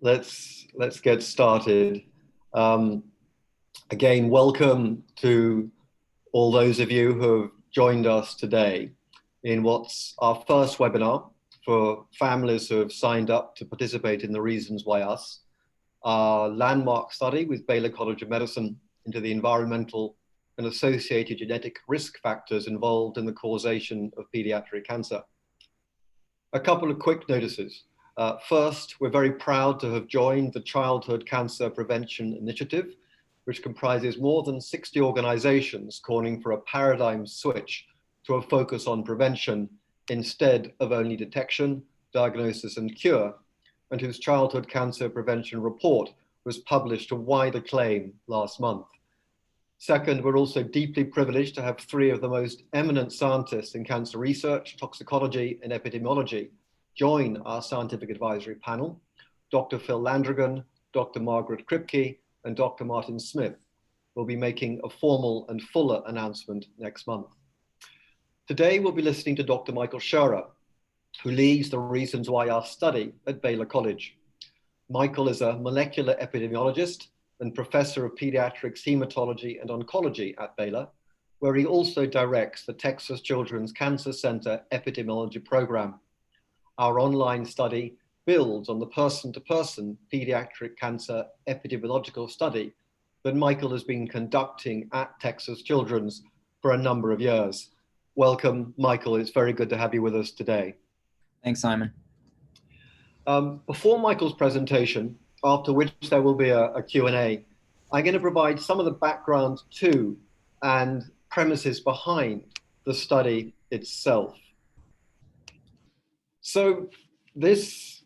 let's get started. Um, Again, welcome to all those of you who have joined us today in what's our first webinar for families who have signed up to participate in the Reasons Why Us, our landmark study with Baylor College of Medicine into the environmental and associated genetic risk factors involved in the causation of pediatric cancer. A couple of quick notices. First, we're very proud to have joined the Childhood Cancer Prevention Initiative, which comprises more than 60 organizations calling for a paradigm switch to a focus on prevention instead of only detection, diagnosis, and cure, and whose childhood cancer prevention report was published to wide acclaim last month. Second, we're also deeply privileged to have three of the most eminent scientists in cancer research, toxicology, and epidemiology join our scientific advisory panel. Dr. Phil Landrigan, Dr. Margaret Kripke, and Dr. Martin Smith will be making a formal and fuller announcement next month. Today, we'll be listening to Dr. Michael Scherer, who leads the Reasons Why Us study at Baylor College. Michael is a molecular epidemiologist and professor of pediatrics, hematology, and oncology at Baylor, where he also directs the Texas Children's Cancer Center epidemiology program. Our online study builds on the person-to-person pediatric cancer epidemiological study that Michael has been conducting at Texas Children's for a number of years. Welcome, Michael. It's very good to have you with us today. Thanks, Simon. Before Michael's presentation, after which there will be a Q&A, I'm going to provide some of the background to and premises behind the study itself. So this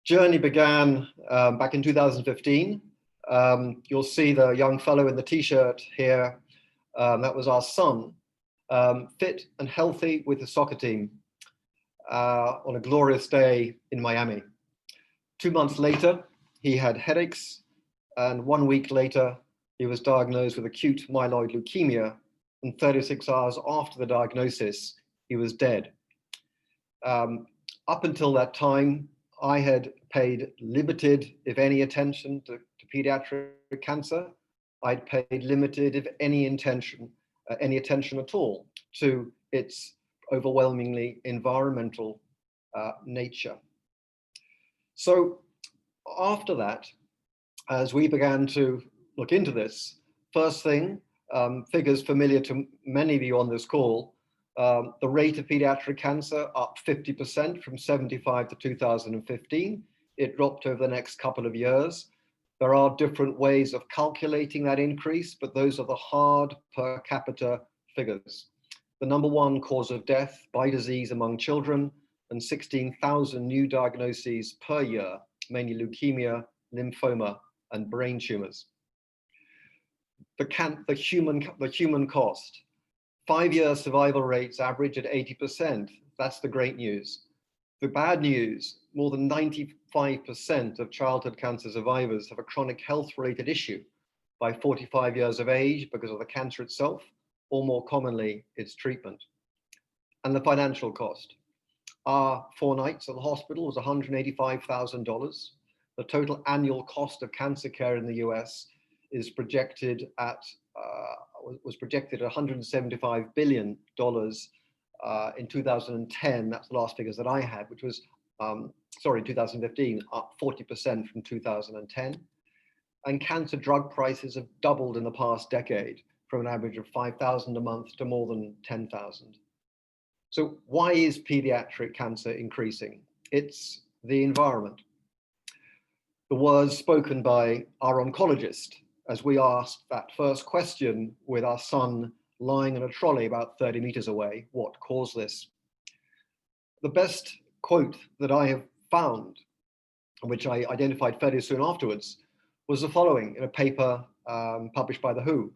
journey began back in 2015. You'll see the young fellow in the t-shirt here. That was our son, fit and healthy with the soccer team on a glorious day in Miami. 2 months later, he had headaches, and 1 week later, he was diagnosed with acute myeloid leukemia, and 36 hours after the diagnosis, he was dead. Up until that time, I had paid limited, if any, attention to pediatric cancer. I'd paid limited, if any attention at all to its overwhelmingly environmental nature. So after that, as we began to look into this, first thing, figures familiar to many of you on this call, the rate of pediatric cancer up 50% from 75 to 2015. It dropped over the next couple of years. There are different ways of calculating that increase, but those are the hard per capita figures. The number one cause of death by disease among children, and 16,000 new diagnoses per year, mainly leukemia, lymphoma, and brain tumors. The human cost. 5-year survival rates average at 80%. That's the great news. The bad news, more than 95% of childhood cancer survivors have a chronic health-related issue by 45 years of age because of the cancer itself, or more commonly, its treatment. And the financial cost. Our 4 nights at the hospital was $185,000. The total annual cost of cancer care in the US is projected at $175 billion in 2010. That's the last figures that I had, which was, 2015, up 40% from 2010. And cancer drug prices have doubled in the past decade, from an average of $5,000 a month to more than $10,000. So why is pediatric cancer increasing? It's the environment. The words spoken by our oncologist as we asked that first question with our son lying in a trolley about 30 meters away, what caused this? The best quote that I have found, which I identified fairly soon afterwards, was the following in a paper published by the WHO.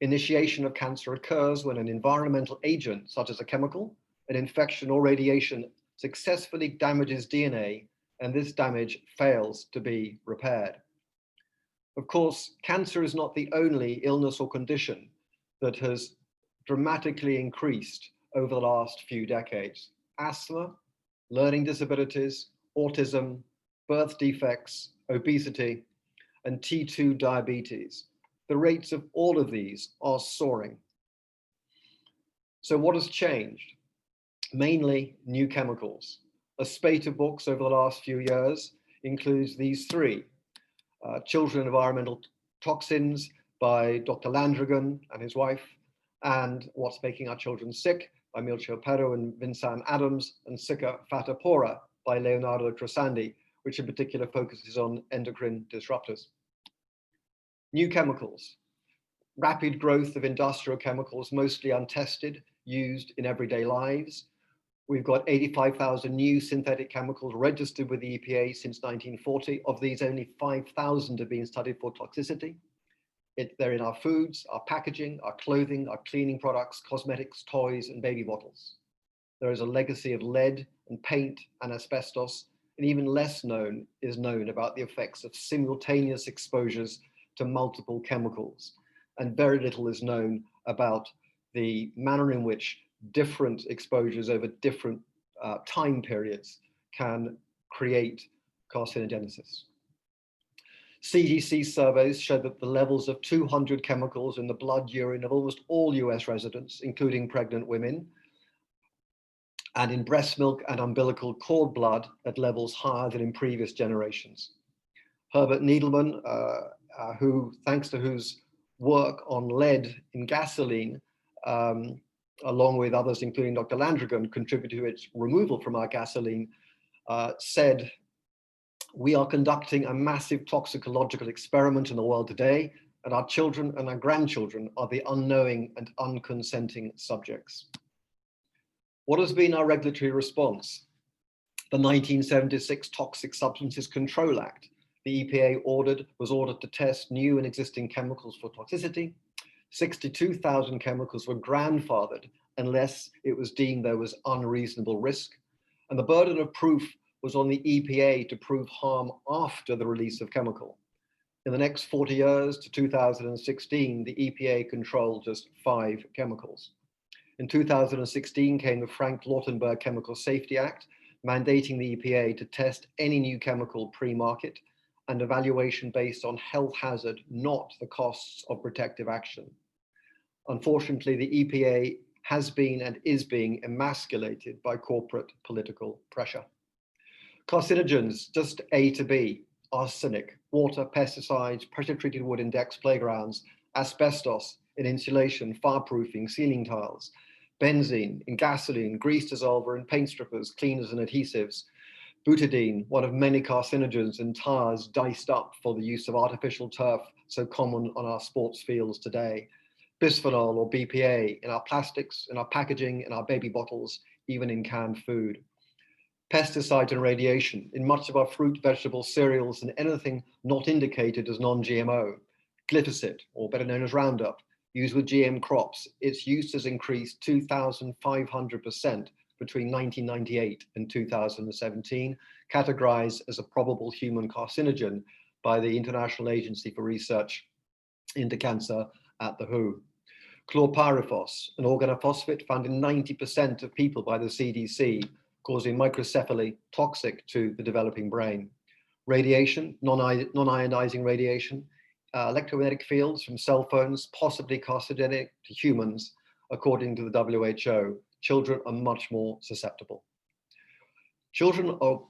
Initiation of cancer occurs when an environmental agent, such as a chemical, an infection, or radiation, successfully damages DNA, and this damage fails to be repaired. Of course, cancer is not the only illness or condition that has dramatically increased over the last few decades. Asthma, learning disabilities, autism, birth defects, obesity, and T2 diabetes. The rates of all of these are soaring. So what has changed? Mainly new chemicals. A spate of books over the last few years includes these three. Children and Environmental Toxins by Dr. Landrigan and his wife, and What's Making Our Children Sick by Milcio Pero and Vincent Adams, and Sicca Fata Pora by Leonardo Trasandi, which in particular focuses on endocrine disruptors. New chemicals. Rapid growth of industrial chemicals, mostly untested, used in everyday lives. We've got 85,000 new synthetic chemicals registered with the EPA since 1940. Of these, only 5,000 have been studied for toxicity. They're in our foods, our packaging, our clothing, our cleaning products, cosmetics, toys, and baby bottles. There is a legacy of lead and paint and asbestos, and even less is known about the effects of simultaneous exposures to multiple chemicals. And very little is known about the manner in which different exposures over different time periods can create carcinogenesis. CDC surveys show that the levels of 200 chemicals in the blood urine of almost all US residents, including pregnant women, and in breast milk and umbilical cord blood at levels higher than in previous generations. Herbert Needleman, who, thanks to whose work on lead in gasoline, along with others, including Dr. Landrigan, contributed to its removal from our gasoline, said, "We are conducting a massive toxicological experiment in the world today, and our children and our grandchildren are the unknowing and unconsenting subjects." What has been our regulatory response? The 1976 Toxic Substances Control Act. The EPA was ordered to test new and existing chemicals for toxicity. 62,000 chemicals were grandfathered unless it was deemed there was unreasonable risk. And the burden of proof was on the EPA to prove harm after the release of chemical. In the next 40 years to 2016, the EPA controlled just 5 chemicals. In 2016 came the Frank Lautenberg Chemical Safety Act, mandating the EPA to test any new chemical pre-market, and evaluation based on health hazard, not the costs of protective action. Unfortunately, the EPA has been and is being emasculated by corporate political pressure. Carcinogens, just A to B: arsenic, water, pesticides, pressure-treated wood in decks, playgrounds, asbestos in insulation, fireproofing, ceiling tiles, benzene in gasoline, grease dissolver in paint strippers, cleaners and adhesives, butadiene, one of many carcinogens in tires diced up for the use of artificial turf so common on our sports fields today, bisphenol or BPA in our plastics, in our packaging, in our baby bottles, even in canned food. Pesticides and radiation in much of our fruit, vegetables, cereals, and anything not indicated as non-GMO. Glyphosate, or better known as Roundup, used with GM crops. Its use has increased 2,500% between 1998 and 2017, categorized as a probable human carcinogen by the International Agency for Research into Cancer at the WHO. Chlorpyrifos, an organophosphate found in 90% of people by the CDC, causing microcephaly, toxic to the developing brain. Radiation, non-ionizing radiation, electromagnetic fields from cell phones, possibly carcinogenic to humans, according to the WHO. Children are much more susceptible. Children are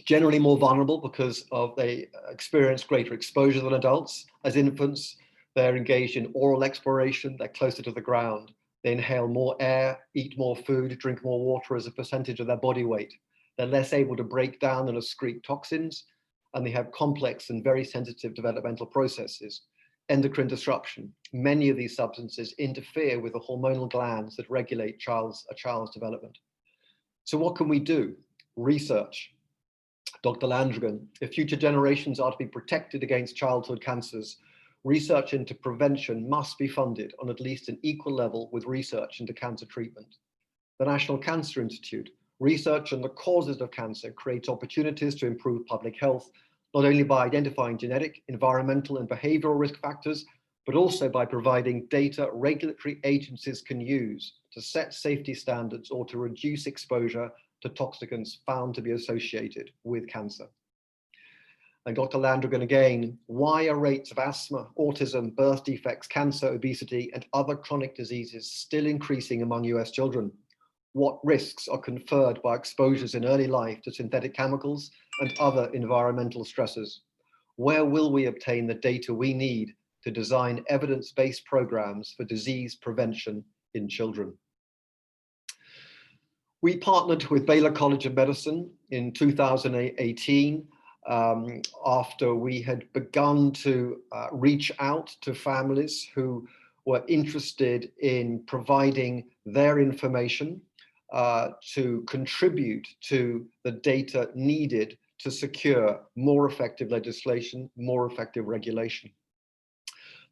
generally more vulnerable because they experience greater exposure than adults. As infants, they're engaged in oral exploration, they're closer to the ground. They inhale more air, eat more food, drink more water as a percentage of their body weight. They're less able to break down and excrete toxins, and they have complex and very sensitive developmental processes. Endocrine disruption. Many of these substances interfere with the hormonal glands that regulate a child's development. So what can we do? Research. Dr. Landrigan, if future generations are to be protected against childhood cancers, research into prevention must be funded on at least an equal level with research into cancer treatment. The National Cancer Institute, research on the causes of cancer creates opportunities to improve public health, not only by identifying genetic, environmental, and behavioral risk factors, but also by providing data regulatory agencies can use to set safety standards or to reduce exposure to toxicants found to be associated with cancer. And Dr. Landrigan again, why are rates of asthma, autism, birth defects, cancer, obesity, and other chronic diseases still increasing among US children? What risks are conferred by exposures in early life to synthetic chemicals and other environmental stressors? Where will we obtain the data we need to design evidence-based programs for disease prevention in children? We partnered with Baylor College of Medicine in 2018 after we had begun to reach out to families who were interested in providing their information to contribute to the data needed to secure more effective legislation, more effective regulation.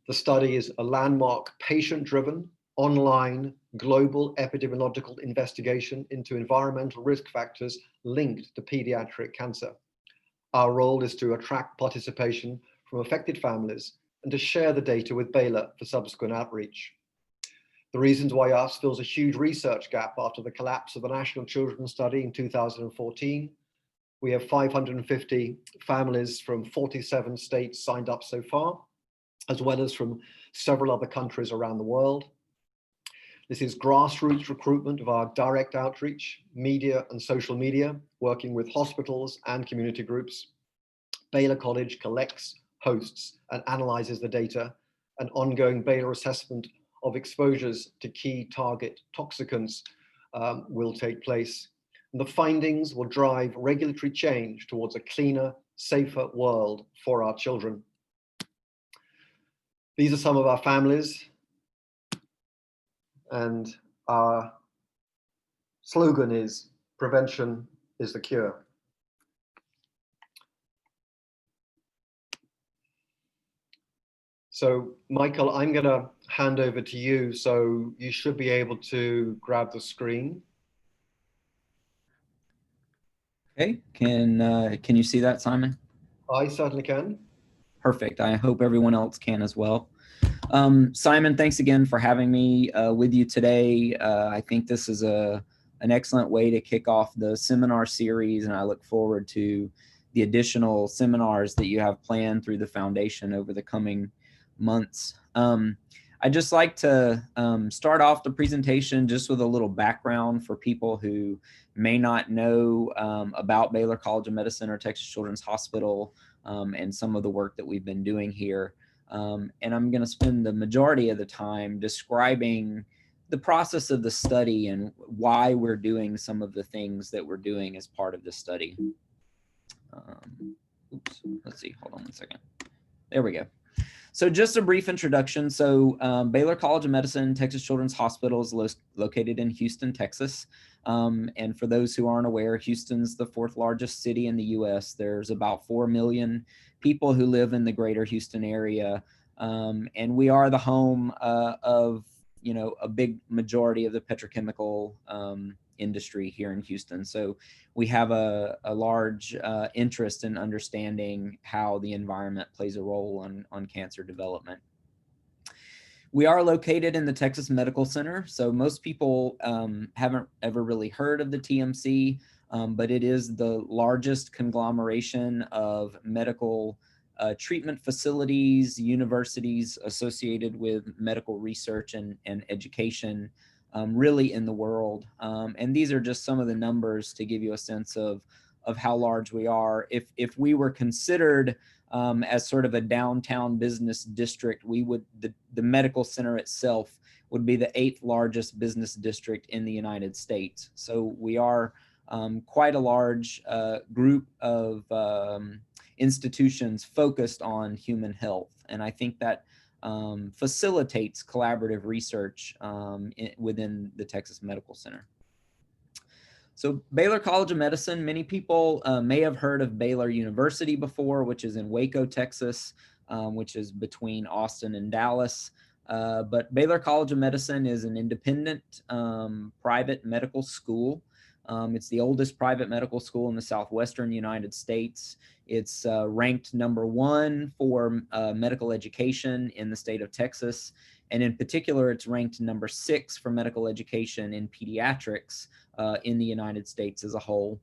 The study is a landmark patient-driven, online, global epidemiological investigation into environmental risk factors linked to pediatric cancer. Our role is to attract participation from affected families and to share the data with Baylor for subsequent outreach. The Reasons Why Us fills a huge research gap after the collapse of the National Children's Study in 2014. We have 550 families from 47 states signed up so far, as well as from several other countries around the world. This is grassroots recruitment of our direct outreach, media and social media, working with hospitals and community groups. Baylor College collects, hosts, and analyzes the data. An ongoing Baylor assessment of exposures to key target toxicants will take place. And the findings will drive regulatory change towards a cleaner, safer world for our children. These are some of our families, and our slogan is prevention is the cure. So Michael, I'm going to hand over to you, so you should be able to grab the screen. Okay, can you see that, Simon? I certainly can. Perfect. I hope everyone else can as well. Simon, thanks again for having me with you today. I think this is an excellent way to kick off the seminar series, and I look forward to the additional seminars that you have planned through the foundation over the coming months. I'd just like to start off the presentation just with a little background for people who may not know about Baylor College of Medicine or Texas Children's Hospital and some of the work that we've been doing here. And I'm going to spend the majority of the time describing the process of the study and why we're doing some of the things that we're doing as part of the study. Oops, let's see, hold on one second. There we go. So just a brief introduction. So Baylor College of Medicine, Texas Children's Hospital is located in Houston, Texas. And for those who aren't aware, Houston's the 4th largest city in the US. There's about 4 million people who live in the greater Houston area. And we are the home of, you know, a big majority of the petrochemical industry here in Houston. So we have a large interest in understanding how the environment plays a role on cancer development. We are located in the Texas Medical Center. So most people haven't ever really heard of the TMC, but it is the largest conglomeration of medical treatment facilities, universities associated with medical research and education really in the world. And these are just some of the numbers to give you a sense of how large we are. If we were considered as sort of a downtown business district, we would, the medical center itself would be the 8th largest business district in the United States. So we are quite a large group of institutions focused on human health. And I think that facilitates collaborative research within the Texas Medical Center. So Baylor College of Medicine, many people may have heard of Baylor University before, which is in Waco, Texas, which is between Austin and Dallas. But Baylor College of Medicine is an independent private medical school. It's the oldest private medical school in the southwestern United States. It's ranked #1 for medical education in the state of Texas. And in particular, it's ranked #6 for medical education in pediatrics in the United States as a whole.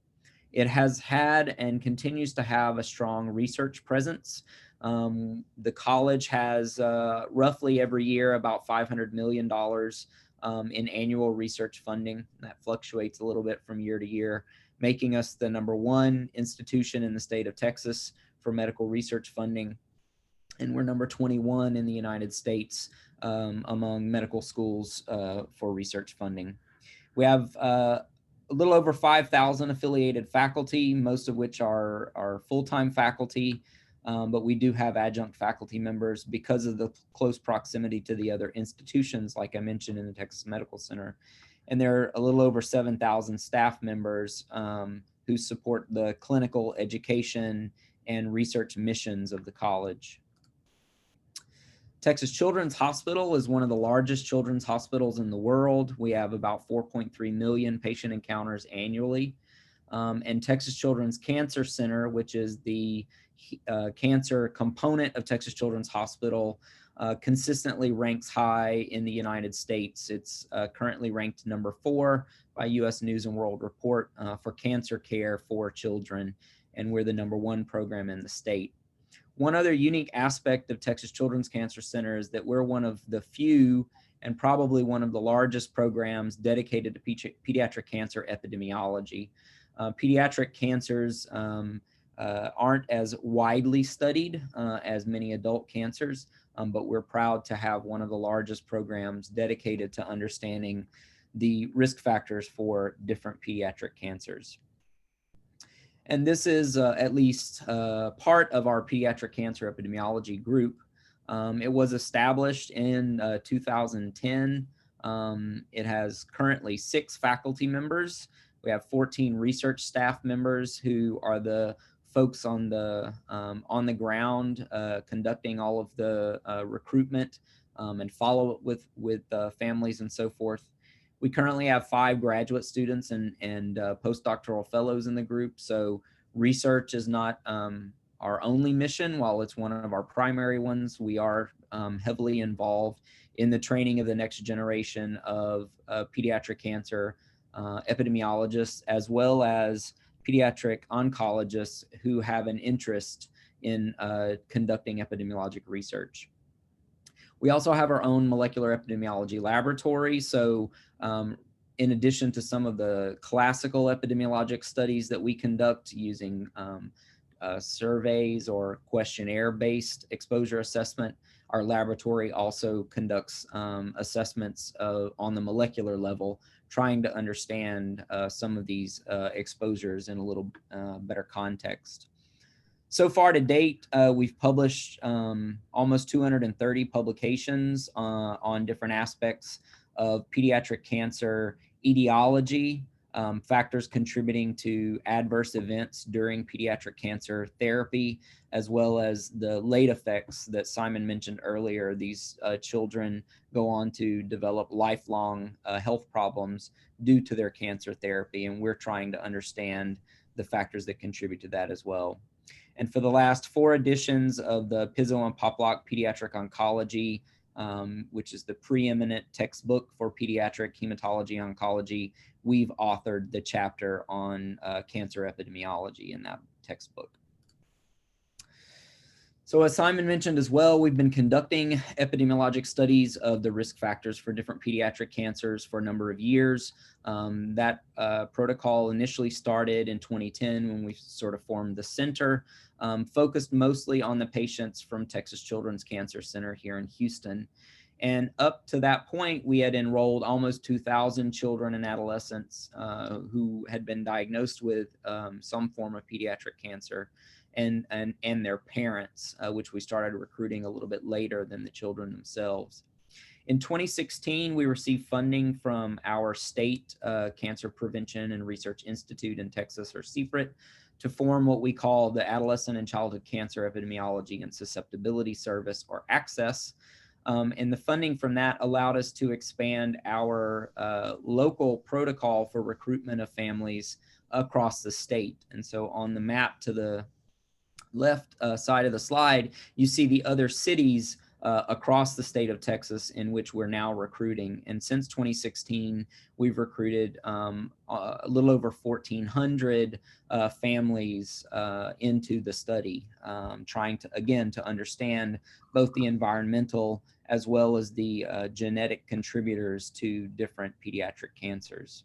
It has had and continues to have a strong research presence. The college has roughly every year about $500 million in annual research funding. That fluctuates a little bit from year to year, making us the #1 institution in the state of Texas for medical research funding. And we're number 21 in the United States among medical schools for research funding. We have a little over 5,000 affiliated faculty, most of which are full-time faculty, but we do have adjunct faculty members because of the close proximity to the other institutions, like I mentioned in the Texas Medical Center. And there are a little over 7,000 staff members who support the clinical education and research missions of the college. Texas Children's Hospital is one of the largest children's hospitals in the world. We have about 4.3 million patient encounters annually. And Texas Children's Cancer Center, which is the cancer component of Texas Children's Hospital, consistently ranks high in the United States. It's currently ranked #4 by U.S. News and World Report for cancer care for children, and we're the #1 program in the state. One other unique aspect of Texas Children's Cancer Center is that we're one of the few and probably one of the largest programs dedicated to pediatric cancer epidemiology. Pediatric cancers aren't as widely studied as many adult cancers, but we're proud to have one of the largest programs dedicated to understanding the risk factors for different pediatric cancers. And this is at least part of our pediatric cancer epidemiology group. It was established in 2010. It has currently 6 faculty members. We have 14 research staff members who are the folks on the ground conducting all of the recruitment and follow-up with families and so forth. We currently have 5 graduate students and postdoctoral fellows in the group. So research is not our only mission. While it's one of our primary ones, we are heavily involved in the training of the next generation of pediatric cancer epidemiologists, as well as pediatric oncologists who have an interest in conducting epidemiologic research. We also have our own molecular epidemiology laboratory. So in addition to some of the classical epidemiologic studies that we conduct using surveys or questionnaire-based exposure assessment, our laboratory also conducts assessments on the molecular level, trying to understand some of these exposures in a little better context. So far to date, we've published almost 230 publications on different aspects of pediatric cancer etiology, factors contributing to adverse events during pediatric cancer therapy, as well as the late effects that Simon mentioned earlier. These children go on to develop lifelong health problems due to their cancer therapy, and we're trying to understand the factors that contribute to that as well. And for the last 4 editions of the Pizzo and Poplock Pediatric Oncology, which is the preeminent textbook for pediatric hematology oncology, we've authored the chapter on cancer epidemiology in that textbook. So as Simon mentioned as well, we've been conducting epidemiologic studies of the risk factors for different pediatric cancers for a number of years. That protocol initially started in 2010 when we sort of formed the center, focused mostly on the patients from Texas Children's Cancer Center here in Houston. And up to that point, we had enrolled almost 2,000 children and adolescents who had been diagnosed with some form of pediatric cancer, and their parents, which we started recruiting a little bit later than the children themselves. In 2016, we received funding from our state Cancer Prevention and Research Institute in Texas, or CPRIT, to form what we call the Adolescent and Childhood Cancer Epidemiology and Susceptibility Service, or ACCESS. And the funding from that allowed us to expand our local protocol for recruitment of families across the state. And so on the map to the left side of the slide, you see the other cities across the state of Texas, in which we're now recruiting. And since 2016, we've recruited a little over 1,400 families into the study, trying to, again, to understand both the environmental as well as the genetic contributors to different pediatric cancers.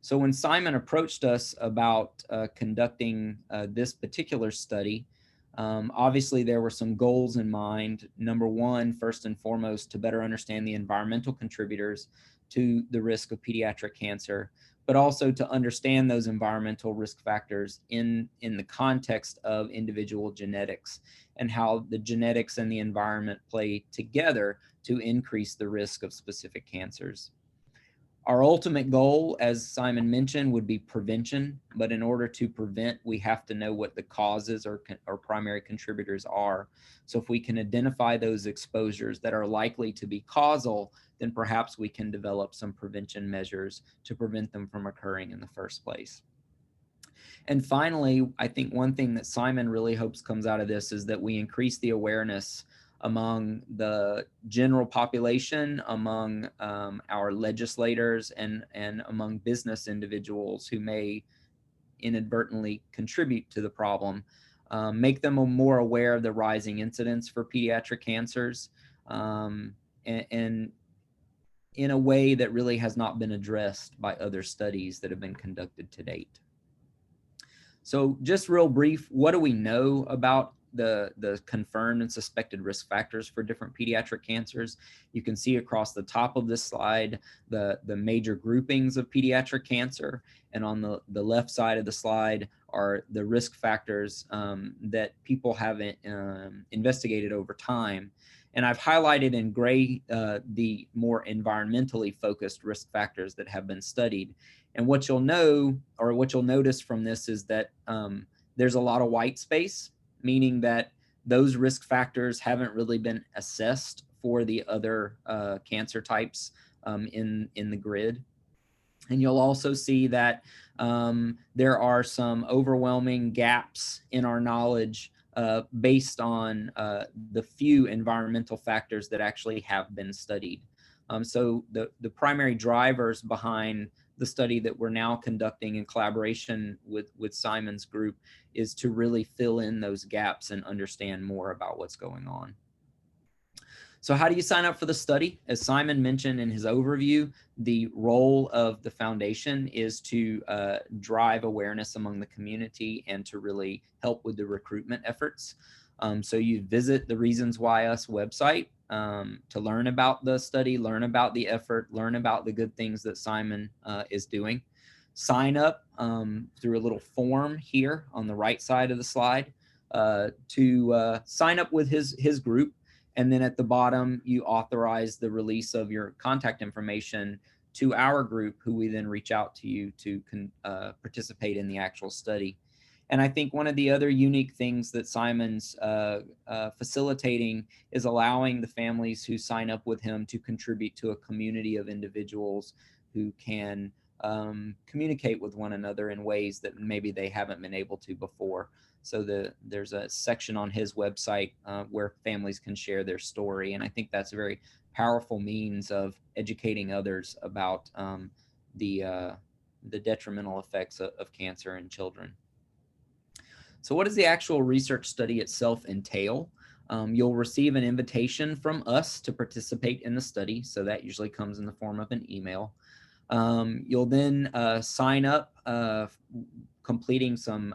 So when Simon approached us about conducting this particular study, obviously there were some goals in mind. Number one, first and foremost, to better understand the environmental contributors to the risk of pediatric cancer, but also to understand those environmental risk factors in the context of individual genetics and how the genetics and the environment play together to increase the risk of specific cancers. Our ultimate goal, as Simon mentioned, would be prevention. But in order to prevent, we have to know what the causes or primary contributors are. So if we can identify those exposures that are likely to be causal, then perhaps we can develop some prevention measures to prevent them from occurring in the first place. And finally, I think one thing that Simon really hopes comes out of this is that we increase the awareness among the general population, among our legislators, and among business individuals who may inadvertently contribute to the problem, make them more aware of the rising incidence for pediatric cancers, and in a way that really has not been addressed by other studies that have been conducted to date. So just real brief, what do we know about the confirmed and suspected risk factors for different pediatric cancers? You can see across the top of this slide the major groupings of pediatric cancer, and on the left side of the slide are the risk factors that people have investigated over time. And I've highlighted in gray the more environmentally focused risk factors that have been studied. And what you'll know, or what you'll notice from this, is that there's a lot of white space, meaning that those risk factors haven't really been assessed for the other cancer types in the grid. And you'll also see that there are some overwhelming gaps in our knowledge based on the few environmental factors that actually have been studied. So the primary drivers behind the study that we're now conducting in collaboration with Simon's group is to really fill in those gaps and understand more about what's going on. So how do you sign up for the study? As Simon mentioned in his overview, the role of the foundation is to drive awareness among the community and to really help with the recruitment efforts. So you visit the Reasons Why Us website to learn about the study, learn about the effort, learn about the good things that Simon is doing. Sign up through a little form here on the right side of the slide to sign up with his group. And then at the bottom, you authorize the release of your contact information to our group, who we then reach out to you to participate in the actual study. And I think one of the other unique things that Simon's facilitating is allowing the families who sign up with him to contribute to a community of individuals who can communicate with one another in ways that maybe they haven't been able to before. So there's a section on his website where families can share their story. And I think that's a very powerful means of educating others about the detrimental effects of cancer in children. So what does the actual research study itself entail? You'll receive an invitation from us to participate in the study. So that usually comes in the form of an email. You'll then sign up, completing some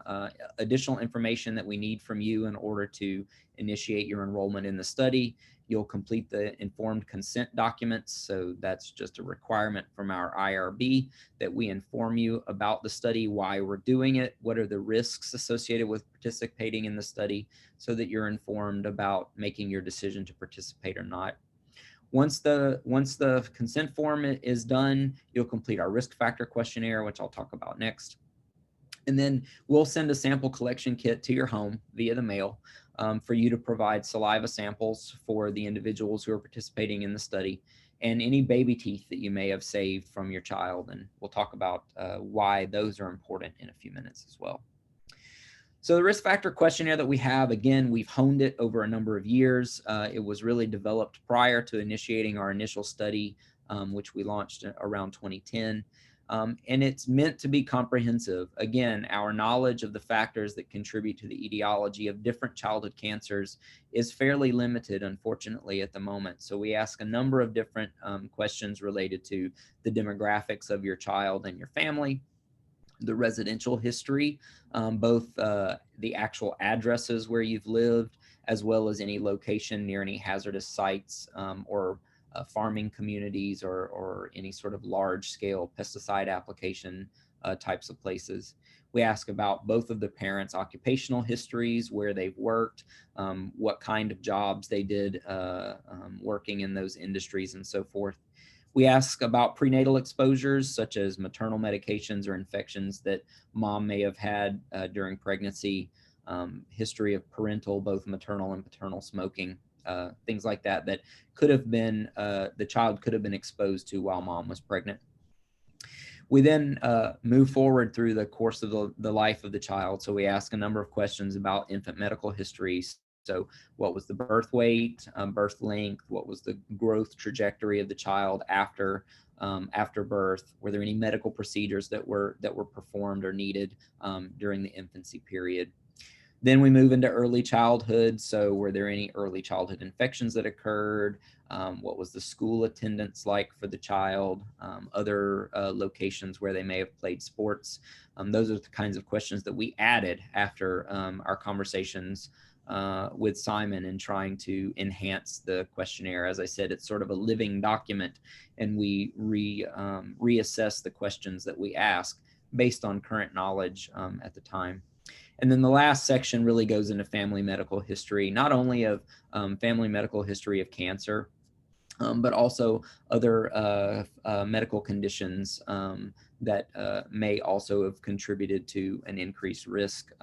additional information that we need from you in order to initiate your enrollment in the study. You'll complete the informed consent documents. So that's just a requirement from our IRB that we inform you about the study, why we're doing it, what are the risks associated with participating in the study, so that you're informed about making your decision to participate or not. Once the consent form is done, you'll complete our risk factor questionnaire, which I'll talk about next. And then we'll send a sample collection kit to your home via the mail for you to provide saliva samples for the individuals who are participating in the study, and any baby teeth that you may have saved from your child. And we'll talk about why those are important in a few minutes as well. So the risk factor questionnaire that we have, again, we've honed it over a number of years. It was really developed prior to initiating our initial study, which we launched around 2010. And it's meant to be comprehensive. Again, our knowledge of the factors that contribute to the etiology of different childhood cancers is fairly limited, unfortunately, at the moment. So we ask a number of different questions related to the demographics of your child and your family, the residential history, both the actual addresses where you've lived, as well as any location near any hazardous sites or farming communities or any sort of large scale pesticide application types of places. We ask about both of the parents' occupational histories, where they've worked, what kind of jobs they did working in those industries and so forth. We ask about prenatal exposures, such as maternal medications or infections that mom may have had during pregnancy, history of parental, both maternal and paternal smoking, things like that, that could have been, the child could have been exposed to while mom was pregnant. We then move forward through the course of the life of the child. So we ask a number of questions about infant medical histories. So what was the birth weight, birth length? What was the growth trajectory of the child after birth? Were there any medical procedures that were performed or needed during the infancy period? Then we move into early childhood. So were there any early childhood infections that occurred? What was the school attendance like for the child? Other locations where they may have played sports? Those are the kinds of questions that we added after our conversations with Simon in trying to enhance the questionnaire. As I said, it's sort of a living document, and we reassess the questions that we ask based on current knowledge at the time. And then the last section really goes into family medical history, not only of family medical history of cancer, but also other medical conditions that may also have contributed to an increased risk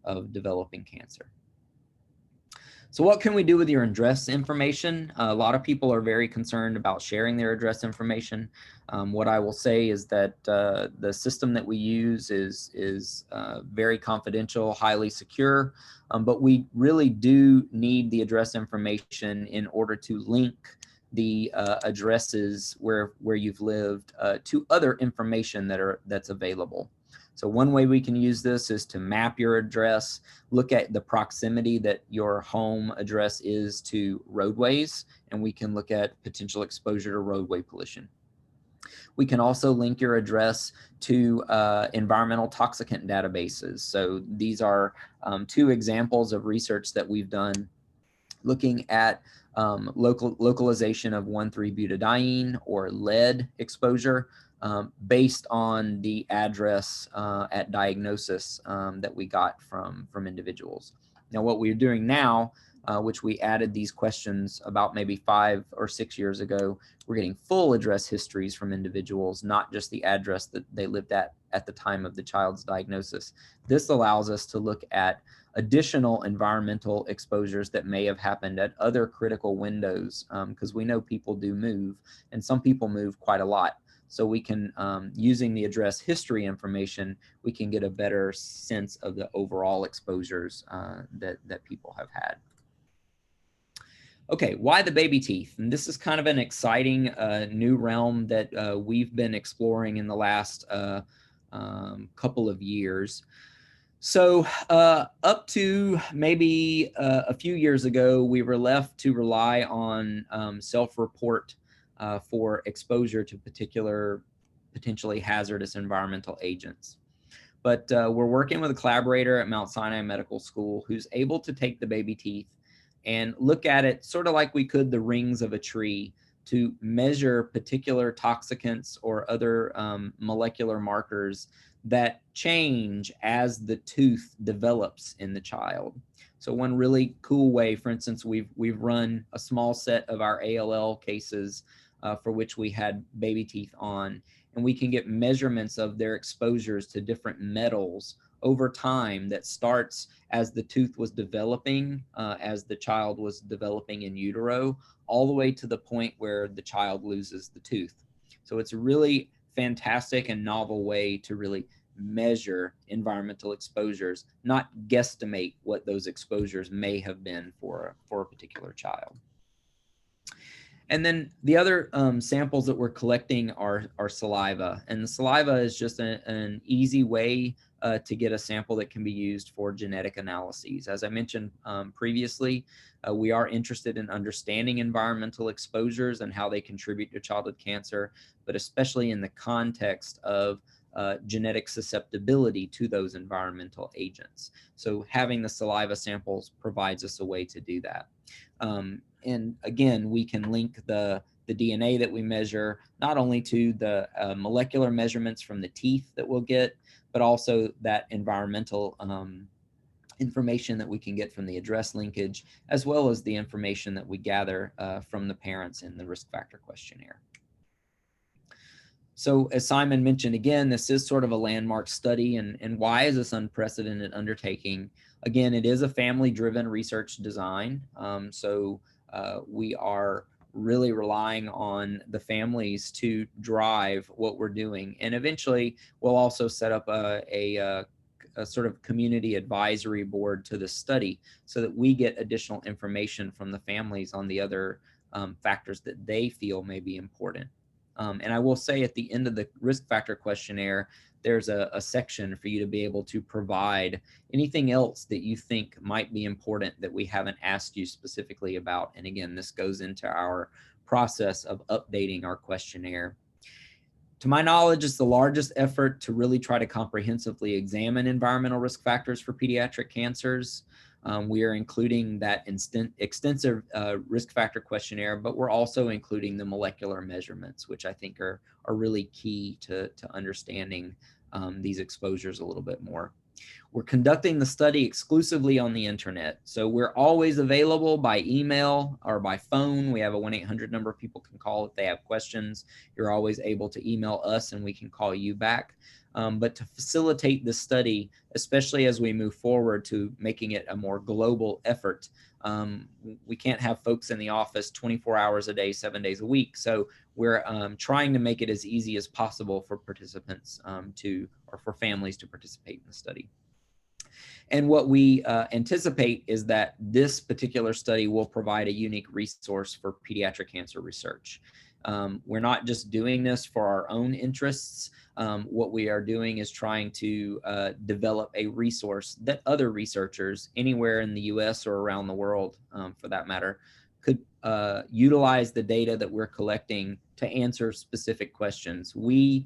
of developing cancer. So what can we do with your address information? A lot of people are very concerned about sharing their address information. What I will say is that the system that we use is very confidential, highly secure, but we really do need the address information in order to link the addresses where you've lived to other information that's available. So one way we can use this is to map your address, look at the proximity that your home address is to roadways, and we can look at potential exposure to roadway pollution. We can also link your address to environmental toxicant databases. So these are two examples of research that we've done looking at localization of 1,3-butadiene or lead exposure based on the address at diagnosis that we got from individuals. Now, what we're doing now, which we added these questions about maybe 5 or 6 years ago, we're getting full address histories from individuals, not just the address that they lived at the time of the child's diagnosis. This allows us to look at additional environmental exposures that may have happened at other critical windows, because we know people do move, and some people move quite a lot. So we can, using the address history information, we can get a better sense of the overall exposures that people have had. Okay, why the baby teeth? And this is kind of an exciting new realm that we've been exploring in the last couple of years. So up to maybe a few years ago, we were left to rely on self-report for exposure to potentially hazardous environmental agents. But we're working with a collaborator at Mount Sinai Medical School who's able to take the baby teeth and look at it sort of like we could the rings of a tree to measure particular toxicants or other molecular markers that change as the tooth develops in the child. So one really cool way, for instance, we've run a small set of our ALL cases for which we had baby teeth on, and we can get measurements of their exposures to different metals over time that starts as the tooth was developing, as the child was developing in utero, all the way to the point where the child loses the tooth. So it's a really fantastic and novel way to really measure environmental exposures, not guesstimate what those exposures may have been for a particular child. And then the other samples that we're collecting are saliva. And the saliva is just an easy way to get a sample that can be used for genetic analyses. As I mentioned previously, we are interested in understanding environmental exposures and how they contribute to childhood cancer, but especially in the context of genetic susceptibility to those environmental agents. So having the saliva samples provides us a way to do that. And again, we can link the DNA that we measure not only to the molecular measurements from the teeth that we'll get, but also that environmental information that we can get from the address linkage, as well as the information that we gather from the parents in the risk factor questionnaire. So as Simon mentioned, again, this is sort of a landmark study. And why is this unprecedented undertaking? Again, it is a family-driven research design. We are really relying on the families to drive what we're doing. And eventually, we'll also set up a sort of community advisory board to the study so that we get additional information from the families on the other factors that they feel may be important. And I will say at the end of the risk factor questionnaire, there's a section for you to be able to provide anything else that you think might be important that we haven't asked you specifically about. And again, this goes into our process of updating our questionnaire. To my knowledge, it's the largest effort to really try to comprehensively examine environmental risk factors for pediatric cancers. We are including that extensive risk factor questionnaire, but we're also including the molecular measurements, which I think are really key to understanding these exposures a little bit more. We're conducting the study exclusively on the internet. So we're always available by email or by phone. We have a 1-800 number people can call if they have questions. You're always able to email us and we can call you back. But to facilitate this study, especially as we move forward to making it a more global effort, we can't have folks in the office 24 hours a day, 7 days a week. So we're trying to make it as easy as possible for participants or for families to participate in the study. And what we anticipate is that this particular study will provide a unique resource for pediatric cancer research. We're not just doing this for our own interests. What we are doing is trying to develop a resource that other researchers anywhere in the US or around the world, for that matter, could utilize the data that we're collecting to answer specific questions. We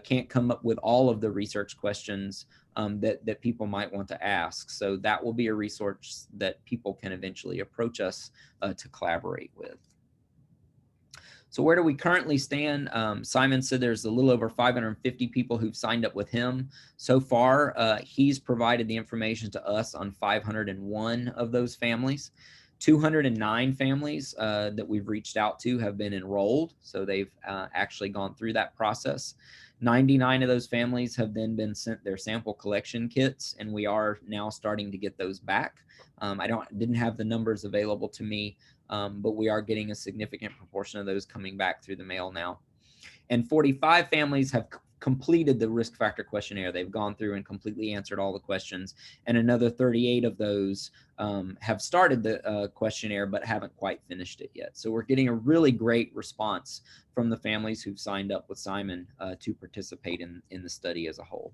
can't come up with all of the research questions that people might want to ask. So that will be a resource that people can eventually approach us to collaborate with. So where do we currently stand? Simon said there's a little over 550 people who've signed up with him. So far, he's provided the information to us on 501 of those families. 209 families that we've reached out to have been enrolled. So they've actually gone through that process. 99 of those families have then been sent their sample collection kits, and we are now starting to get those back. I didn't have the numbers available to me, but we are getting a significant proportion of those coming back through the mail now. And 45 families have completed the risk factor questionnaire. They've gone through and completely answered all the questions. And another 38 of those have started the questionnaire, but haven't quite finished it yet. So we're getting a really great response from the families who've signed up with Simon to participate in the study as a whole.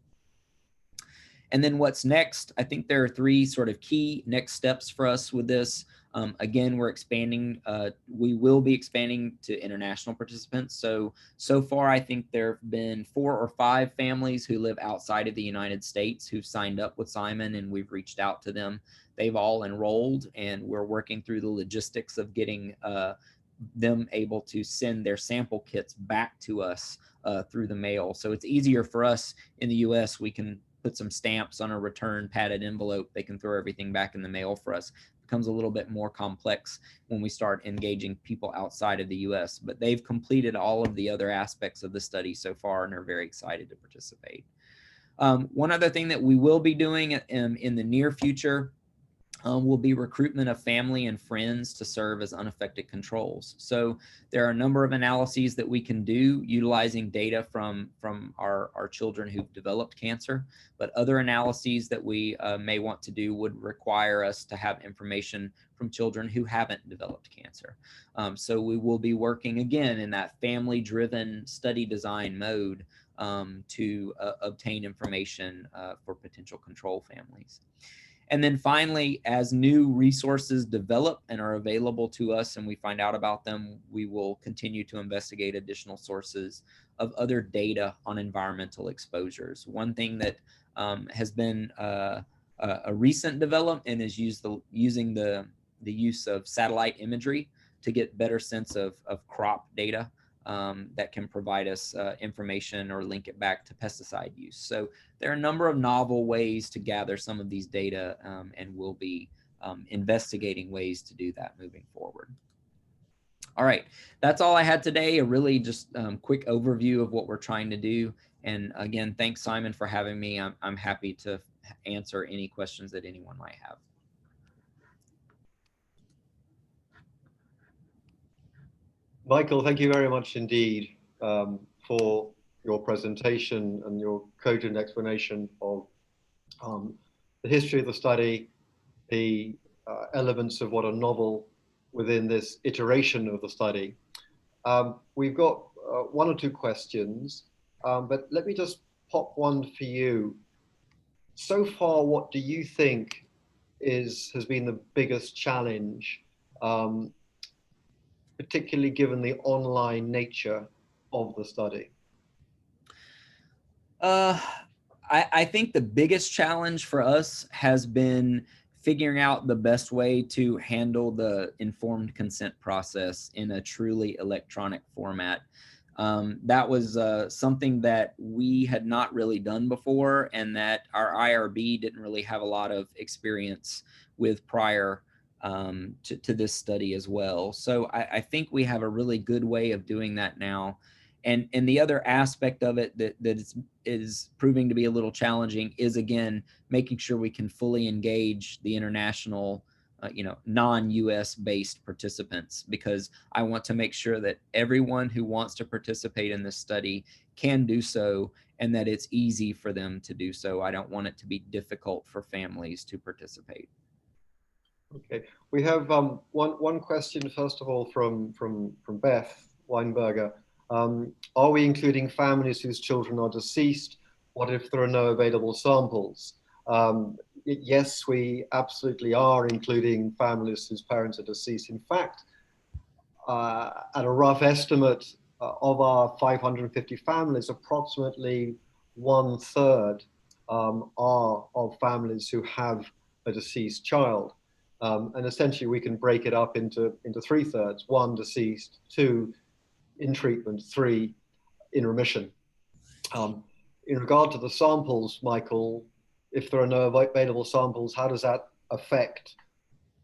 And then what's next? I think there are three sort of key next steps for us with this. Again, we're expanding. We will be expanding to international participants. So far, I think there have been 4 or 5 families who live outside of the United States who've signed up with Simon, and we've reached out to them. They've all enrolled, and we're working through the logistics of getting them able to send their sample kits back to us through the mail. So it's easier for us in the US. We can put some stamps on a return padded envelope. They can throw everything back in the mail for us. It becomes a little bit more complex when we start engaging people outside of the US, but they've completed all of the other aspects of the study so far and are very excited to participate. One other thing that we will be doing in the near future will be recruitment of family and friends to serve as unaffected controls. So there are a number of analyses that we can do utilizing data from our children who've developed cancer, but other analyses that we may want to do would require us to have information from children who haven't developed cancer. So we will be working again in that family-driven study design mode to obtain information for potential control families. And then finally, as new resources develop and are available to us and we find out about them, we will continue to investigate additional sources of other data on environmental exposures. One thing that has been a recent development is using the use of satellite imagery to get better sense of crop data that can provide us information or link it back to pesticide use. So there are a number of novel ways to gather some of these data, and we'll be investigating ways to do that moving forward. All right, that's all I had today. A really just quick overview of what we're trying to do. And again, thanks, Simon, for having me. I'm happy to answer any questions that anyone might have. Michael, thank you very much indeed for your presentation and your cogent explanation of the history of the study, the elements of what are novel within this iteration of the study. We've got one or two questions, but let me just pop one for you. So far, what do you think has been the biggest challenge, particularly given the online nature of the study? I think the biggest challenge for us has been figuring out the best way to handle the informed consent process in a truly electronic format. That was something that we had not really done before, and that our IRB didn't really have a lot of experience with prior to this study as well. So I think we have a really good way of doing that now. And the other aspect of it that is proving to be a little challenging is, again, making sure we can fully engage the international, non-US based participants, because I want to make sure that everyone who wants to participate in this study can do so, and that it's easy for them to do so. I don't want it to be difficult for families to participate. Okay, we have one question first of all from Beth Weinberger. Are we including families whose children are deceased? What if there are no available samples? Yes, we absolutely are including families whose parents are deceased. In fact, at a rough estimate of our 550 families, approximately 1/3 are of families who have a deceased child. And essentially we can break it up into 3/3, 1 deceased, 2 in treatment, 3 in remission. In regard to the samples, Michael, if there are no available samples, how does that affect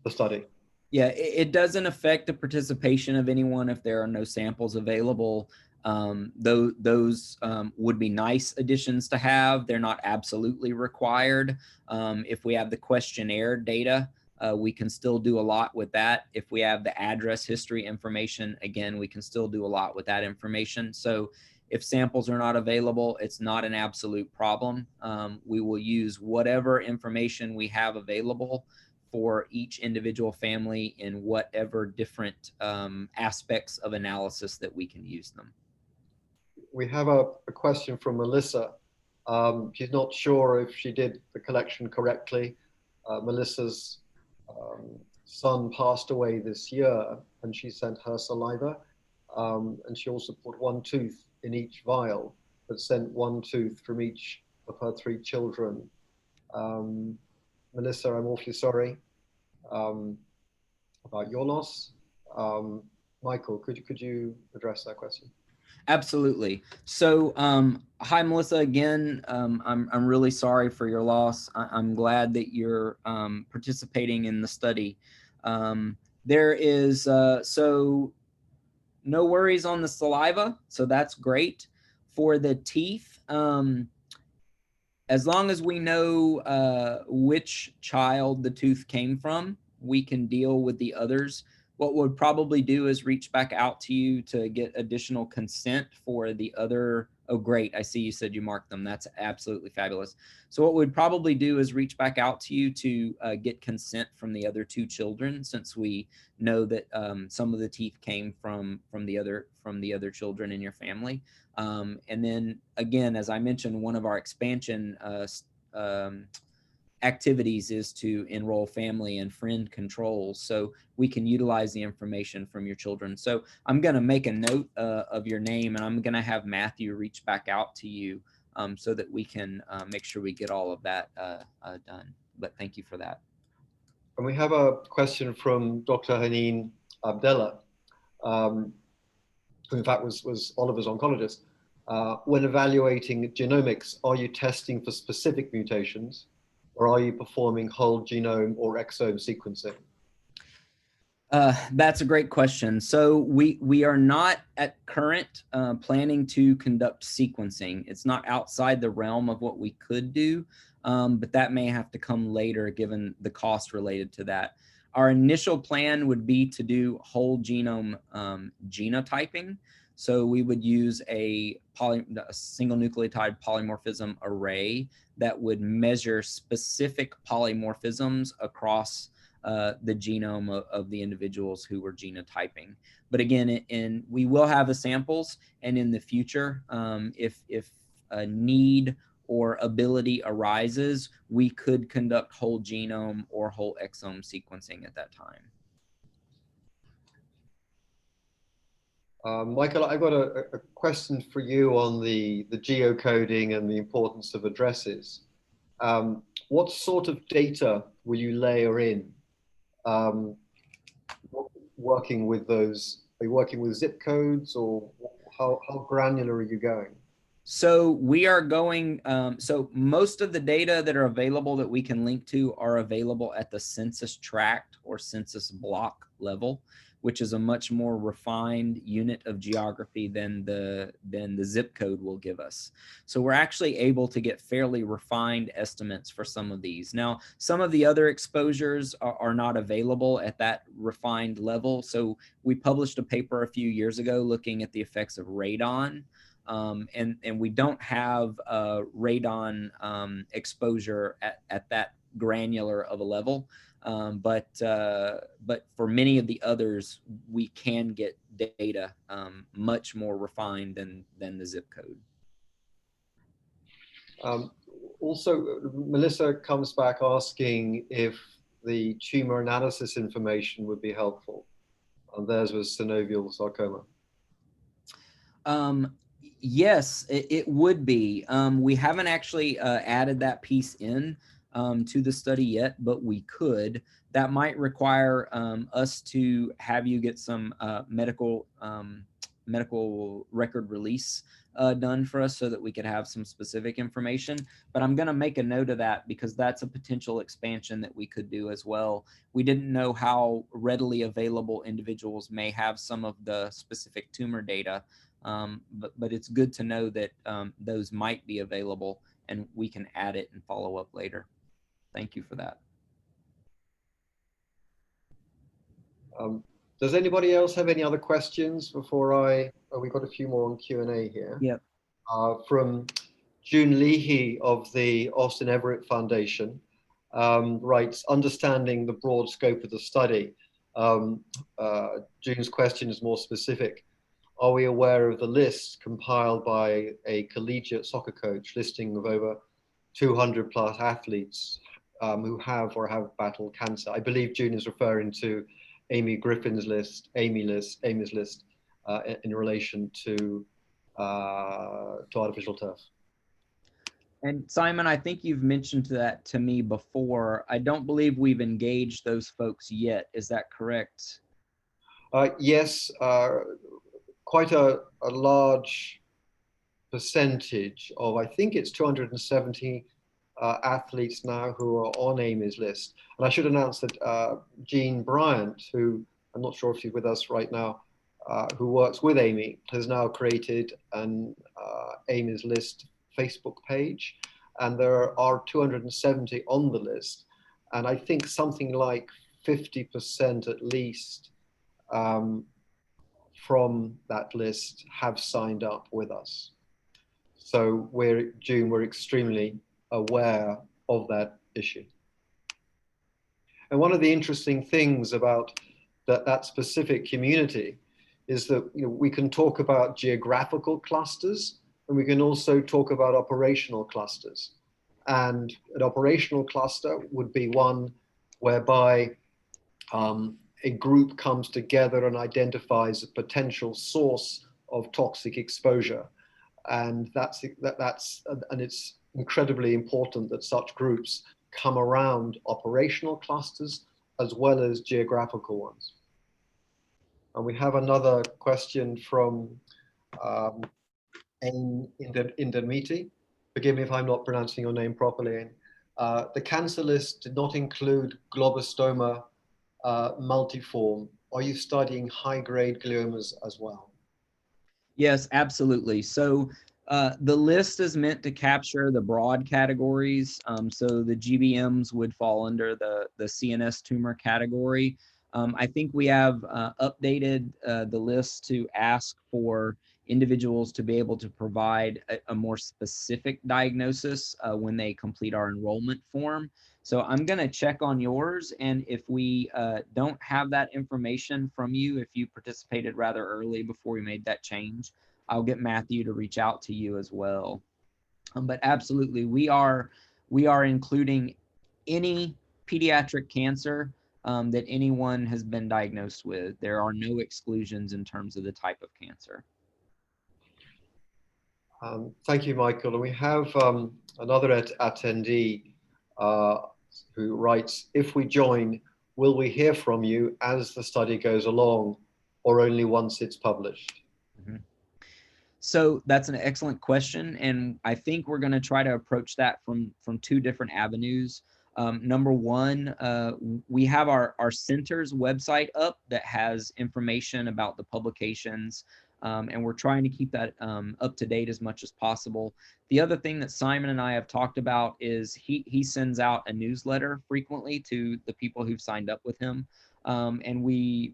the study? Yeah, it doesn't affect the participation of anyone if there are no samples available. Those would be nice additions to have. They're not absolutely required. If we have the questionnaire data, we can still do a lot with that. If we have the address history information, again, we can still do a lot with that information. So if samples are not available, it's not an absolute problem. We will use whatever information we have available for each individual family in whatever different aspects of analysis that we can use them. We have a question from Melissa. She's not sure if she did the collection correctly. Melissa's son passed away this year, and she sent her saliva, and she also put 1 tooth in each vial, but sent 1 tooth from each of her 3 children. Melissa, I'm awfully sorry about your loss. Michael, could you address that question? Absolutely. So, hi, Melissa. Again, I'm really sorry for your loss. I'm glad that you're participating in the study. There is so no worries on the saliva, so that's great. For the teeth, As long as we know which child the tooth came from, we can deal with the others. What we'll probably do is reach back out to you to get additional consent for the other. Oh, great. I see you said you marked them. That's absolutely fabulous. So what we'd probably do is reach back out to you to get consent from the other two children, since we know that some of the teeth came from the other children in your family. And then again, as I mentioned, one of our expansion activities is to enroll family and friend controls, so we can utilize the information from your children. So I'm going to make a note of your name, and I'm going to have Matthew reach back out to you so that we can make sure we get all of that done. But thank you for that. And we have a question from Dr. Haneen Abdella, who in fact was Oliver's oncologist. When evaluating genomics, are you testing for specific mutations, or are you performing whole genome or exome sequencing? That's a great question. So we are not at current planning to conduct sequencing. It's not outside the realm of what we could do, but that may have to come later given the cost related to that. Our initial plan would be to do whole genome genotyping. So we would use a single nucleotide polymorphism array that would measure specific polymorphisms across the genome of the individuals who were genotyping. But again, we will have the samples, and in the future, if a need or ability arises, we could conduct whole genome or whole exome sequencing at that time. Michael, I've got a question for you on the geocoding and the importance of addresses. What sort of data will you layer in? Working with those, are you working with zip codes, or how granular are you going? So we are going, so most of the data that are available that we can link to are available at the census tract or census block level, which is a much more refined unit of geography than the zip code will give us. So we're actually able to get fairly refined estimates for some of these. Now, some of the other exposures are not available at that refined level. So we published a paper a few years ago looking at the effects of radon. And we don't have radon exposure at that granular of a level. But for many of the others, we can get data much more refined than the zip code. Also, Melissa comes back asking if the tumor analysis information would be helpful. And theirs was synovial sarcoma. Yes, it would be. We haven't actually added that piece in to the study yet, but we could. That might require us to have you get some medical record release done for us so that we could have some specific information. But I'm going to make a note of that because that's a potential expansion that we could do as well. We didn't know how readily available individuals may have some of the specific tumor data. But it's good to know that those might be available, and we can add it and follow up later. Thank you for that. Does anybody else have any other questions before we've got a few more on Q&A here. Yep. From June Leahy of the Austin Everett Foundation, writes, understanding the broad scope of the study. June's question is more specific. Are we aware of the list compiled by a collegiate soccer coach listing of over 200 plus athletes who have or have battled cancer? I believe June is referring to Amy Griffin's list, Amy's list in relation to artificial turf. And Simon, I think you've mentioned that to me before. I don't believe we've engaged those folks yet. Is that correct? Yes, quite a large percentage of, I think it's 270 athletes now who are on Amy's list. And I should announce that Jean Bryant, who I'm not sure if she's with us right now, who works with Amy, has now created an Amy's list Facebook page. and there are 270 on the list. And I think something like 50% at least from that list have signed up with us. So we're extremely aware of that issue. And one of the interesting things about that specific community is that we can talk about geographical clusters, and we can also talk about operational clusters. And an operational cluster would be one whereby a group comes together and identifies a potential source of toxic exposure. And it's incredibly important that such groups come around operational clusters as well as geographical ones. And we have another question from Ain Indemiti. Forgive me if I'm not pronouncing your name properly. The cancer list did not include glioblastoma multiforme. Are you studying high-grade gliomas as well? Yes, absolutely. So the list is meant to capture the broad categories. So the GBMs would fall under the CNS tumor category. I think we have updated the list to ask for individuals to be able to provide a more specific diagnosis when they complete our enrollment form. So I'm going to check on yours, and if we don't have that information from you, if you participated rather early before we made that change, I'll get Matthew to reach out to you as well. But absolutely, we are including any pediatric cancer that anyone has been diagnosed with. There are no exclusions in terms of the type of cancer. Thank you, Michael. And we have another attendee who writes, if we join, will we hear from you as the study goes along, or only once it's published? Mm-hmm. So that's an excellent question. And I think we're going to try to approach that from two different avenues. Number one, we have our center's website up that has information about the publications, and we're trying to keep that up to date as much as possible. The other thing that Simon and I have talked about is he sends out a newsletter frequently to the people who've signed up with him, and we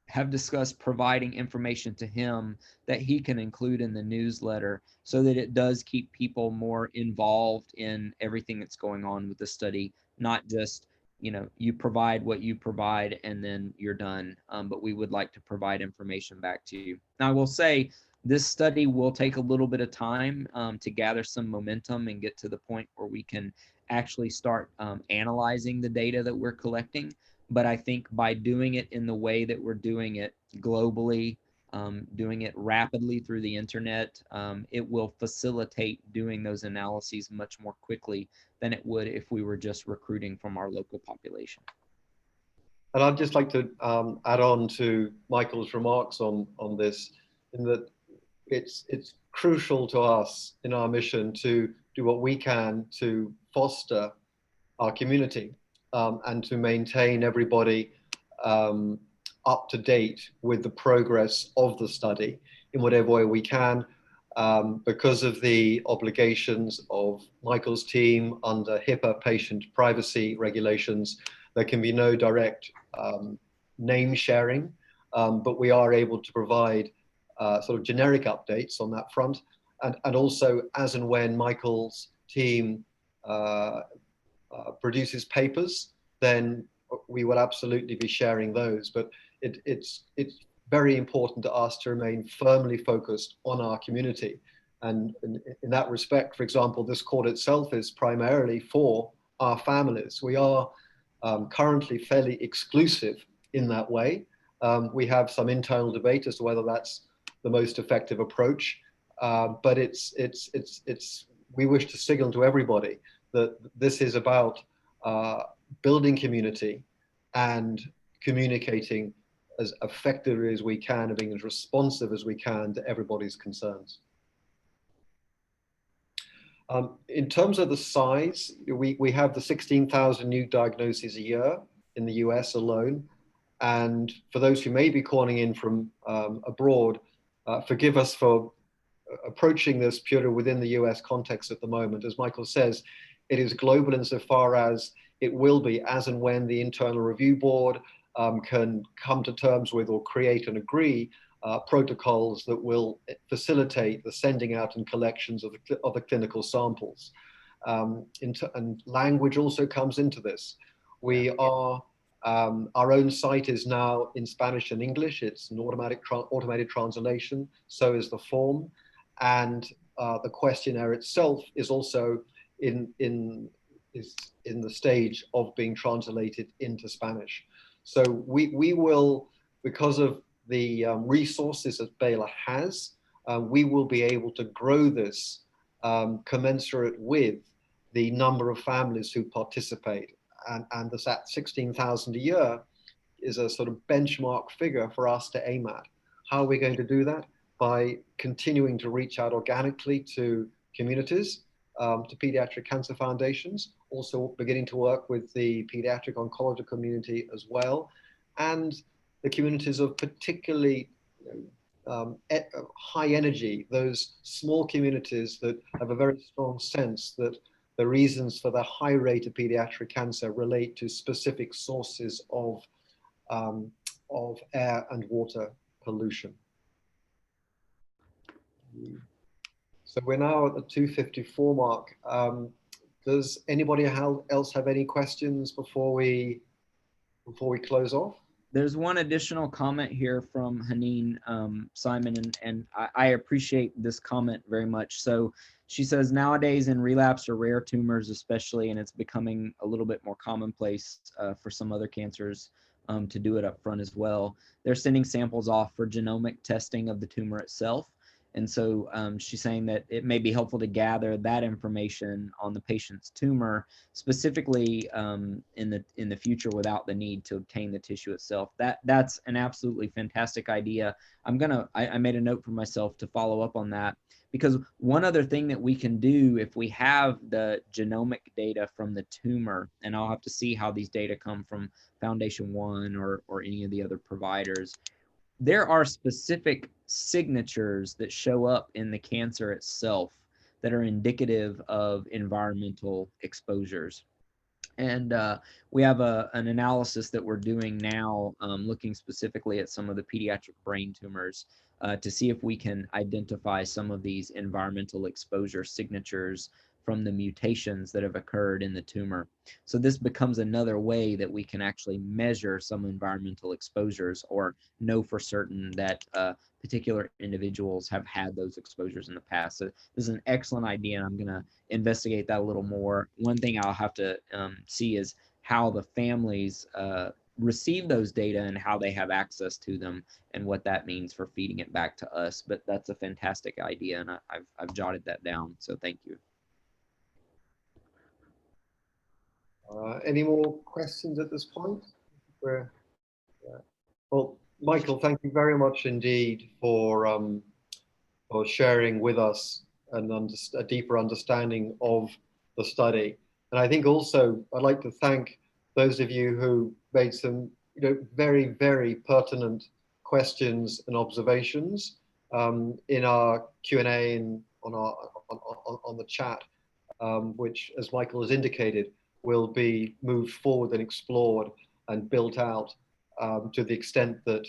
have discussed providing information to him that he can include in the newsletter so that it does keep people more involved in everything that's going on with the study, not just, you provide what you provide and then you're done. But we would like to provide information back to you. Now, I will say this study will take a little bit of time to gather some momentum and get to the point where we can actually start analyzing the data that we're collecting. But I think by doing it in the way that we're doing it globally, doing it rapidly through the internet, it will facilitate doing those analyses much more quickly than it would if we were just recruiting from our local population. And I'd just like to add on to Michael's remarks on this, in that it's crucial to us in our mission to do what we can to foster our community. And to maintain everybody up to date with the progress of the study in whatever way we can, because of the obligations of Michael's team under HIPAA patient privacy regulations. There can be no direct name sharing, but we are able to provide sort of generic updates on that front. And also, as and when Michael's team produces papers, then we will absolutely be sharing those. But it's very important to us to remain firmly focused on our community. And in that respect, for example, this court itself is primarily for our families. We are currently fairly exclusive in that way. We have some internal debate as to whether that's the most effective approach, but we wish to signal to everybody that this is about building community and communicating as effectively as we can and being as responsive as we can to everybody's concerns. In terms of the size, we have the 16,000 new diagnoses a year in the US alone. And for those who may be calling in from abroad, forgive us for approaching this purely within the US context at the moment. As Michael says, it is global insofar as it will be as and when the Internal Review Board can come to terms with or create and agree protocols that will facilitate the sending out and collections of the clinical samples. And language also comes into this. We are, our own site is now in Spanish and English. It's an automated translation, so is the form. And the questionnaire itself is also in the stage of being translated into Spanish. So we will, because of the resources that Baylor has, we will be able to grow this commensurate with the number of families who participate. And that 16,000 a year is a sort of benchmark figure for us to aim at. How are we going to do that? By continuing to reach out organically to communities, to pediatric cancer foundations, also beginning to work with the pediatric oncology community as well, and the communities of particularly high energy, those small communities that have a very strong sense that the reasons for the high rate of pediatric cancer relate to specific sources of air and water pollution. So we're now at the 2:54 mark. Does anybody else have any questions before we close off? There's one additional comment here from Haneen Simon, and I appreciate this comment very much. So she says, nowadays in relapse or rare tumors especially, and it's becoming a little bit more commonplace for some other cancers to do it up front as well, they're sending samples off for genomic testing of the tumor itself. And so she's saying that it may be helpful to gather that information on the patient's tumor, specifically in the future, without the need to obtain the tissue itself. That's an absolutely fantastic idea. I made a note for myself to follow up on that, because one other thing that we can do if we have the genomic data from the tumor, and I'll have to see how these data come from Foundation One or any of the other providers, there are specific signatures that show up in the cancer itself that are indicative of environmental exposures. And we have an analysis that we're doing now, looking specifically at some of the pediatric brain tumors to see if we can identify some of these environmental exposure signatures from the mutations that have occurred in the tumor. So this becomes another way that we can actually measure some environmental exposures, or know for certain that particular individuals have had those exposures in the past. So this is an excellent idea, and I'm going to investigate that a little more. One thing I'll have to see is how the families receive those data and how they have access to them, and what that means for feeding it back to us. But that's a fantastic idea, and I've jotted that down. So thank you. Any more questions at this point? Well, Michael, thank you very much indeed for sharing with us a deeper understanding of the study. And I think also I'd like to thank those of you who made some very, very pertinent questions and observations in our Q&A and on the chat, which, as Michael has indicated, will be moved forward and explored and built out to the extent that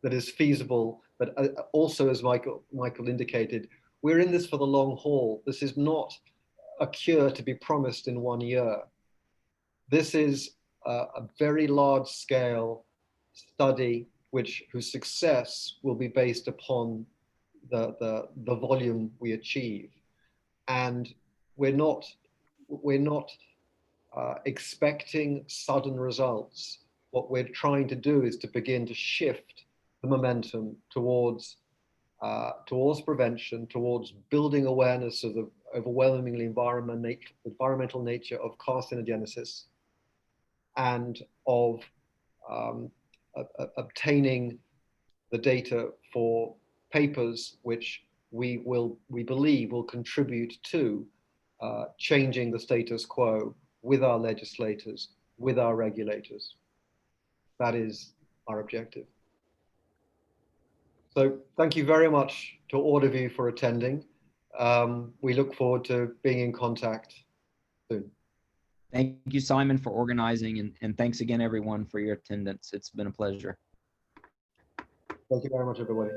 is feasible. But also, as Michael indicated, we're in this for the long haul. This is not a cure to be promised in 1 year. This is a very large scale study whose success will be based upon the volume we achieve. And we're not expecting sudden results. What we're trying to do is to begin to shift the momentum towards prevention, towards building awareness of the overwhelmingly environmental nature of carcinogenesis, and of obtaining the data for papers which we believe will contribute to changing the status quo with our legislators, with our regulators. That is our objective. So thank you very much to all of you for attending. We look forward to being in contact soon. Thank you, Simon, for organizing, and thanks again, everyone, for your attendance. It's been a pleasure. Thank you very much, everybody.